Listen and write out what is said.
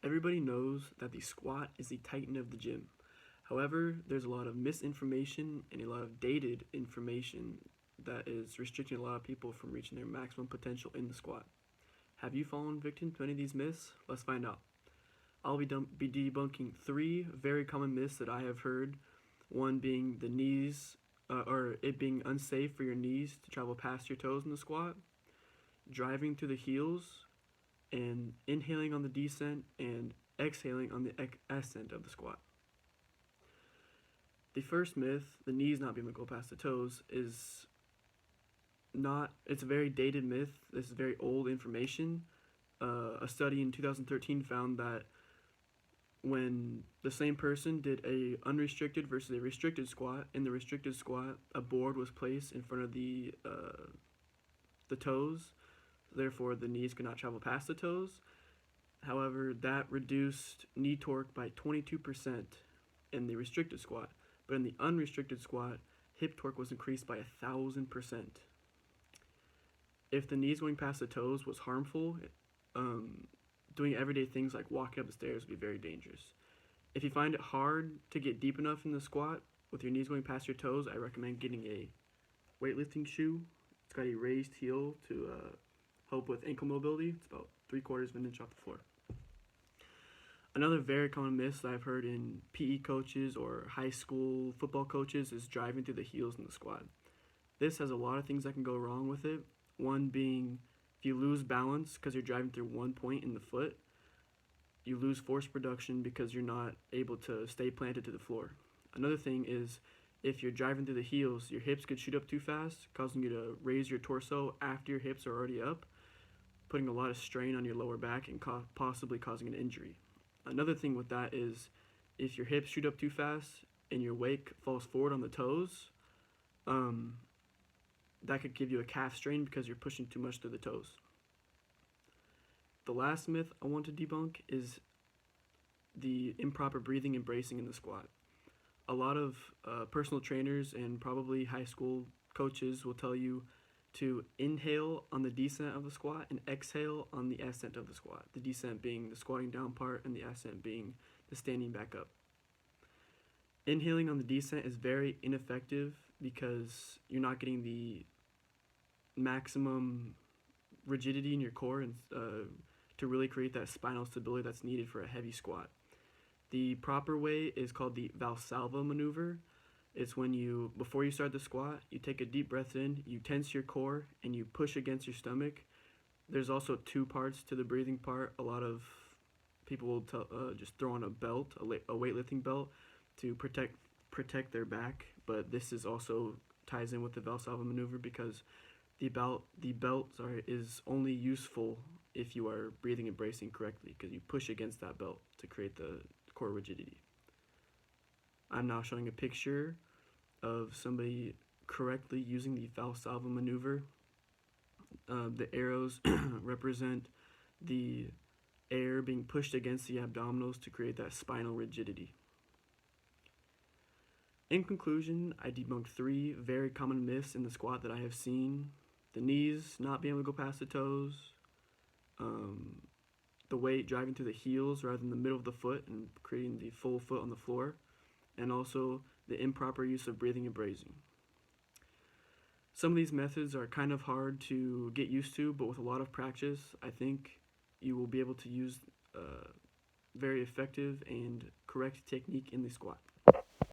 Everybody knows that the squat is the titan of the gym. However, there's a lot of misinformation and a lot of dated information that is restricting a lot of people from reaching their maximum potential in the squat. Have you fallen victim to any of these myths? Let's find out. I'll be debunking three very common myths that I have heard. One being the knees, or it being unsafe for your knees to travel past your toes in the squat, driving through the heels, and inhaling on the descent and exhaling on the ascent of the squat. The first myth, the knees not being able to go past the toes, is not, it's a very dated myth. This is very old information. A study in 2013 found that when the same person did a unrestricted versus a restricted squat, in the restricted squat, a board was placed in front of the toes. Therefore, the knees could not travel past the toes. However, that reduced knee torque by 22% in the restricted squat. But in the unrestricted squat, hip torque was increased by 1,000%. If the knees going past the toes was harmful, doing everyday things like walking up the stairs would be very dangerous. If you find it hard to get deep enough in the squat with your knees going past your toes, I recommend getting a weightlifting shoe. It's got a raised heel to help with ankle mobility. It's about 3/4 of an inch off the floor. Another very common myth that I've heard in PE coaches or high school football coaches is driving through the heels in the squat. This has a lot of things that can go wrong with it. One being, if you lose balance because you're driving through one point in the foot, you lose force production because you're not able to stay planted to the floor. Another thing is, if you're driving through the heels, your hips could shoot up too fast, causing you to raise your torso after your hips are already up, putting a lot of strain on your lower back and possibly causing an injury. Another thing with that is, if your hips shoot up too fast and your weight falls forward on the toes, that could give you a calf strain because you're pushing too much through the toes. The last myth I want to debunk is the improper breathing and bracing in the squat. A lot of personal trainers and probably high school coaches will tell you to inhale on the descent of the squat and exhale on the ascent of the squat. The descent being the squatting down part and the ascent being the standing back up. Inhaling on the descent is very ineffective because you're not getting the maximum rigidity in your core and to really create that spinal stability that's needed for a heavy squat. The proper way is called the Valsalva maneuver. It's when you, before you start the squat, you take a deep breath in, you tense your core, and you push against your stomach. There's also two parts to the breathing part. A lot of people will just throw on a belt, a weightlifting belt, to protect their back. But this is also ties in with the Valsalva maneuver because the belt is only useful if you are breathing and bracing correctly because you push against that belt to create the core rigidity. I'm now showing a picture of somebody correctly using the Valsalva maneuver. The arrows represent the air being pushed against the abdominals to create that spinal rigidity. In conclusion, I debunked three very common myths in the squat that I have seen. The knees not being able to go past the toes, the weight driving through the heels rather than the middle of the foot and creating the full foot on the floor, and also the improper use of breathing and bracing. Some of these methods are kind of hard to get used to, but with a lot of practice, I think you will be able to use very effective and correct technique in the squat.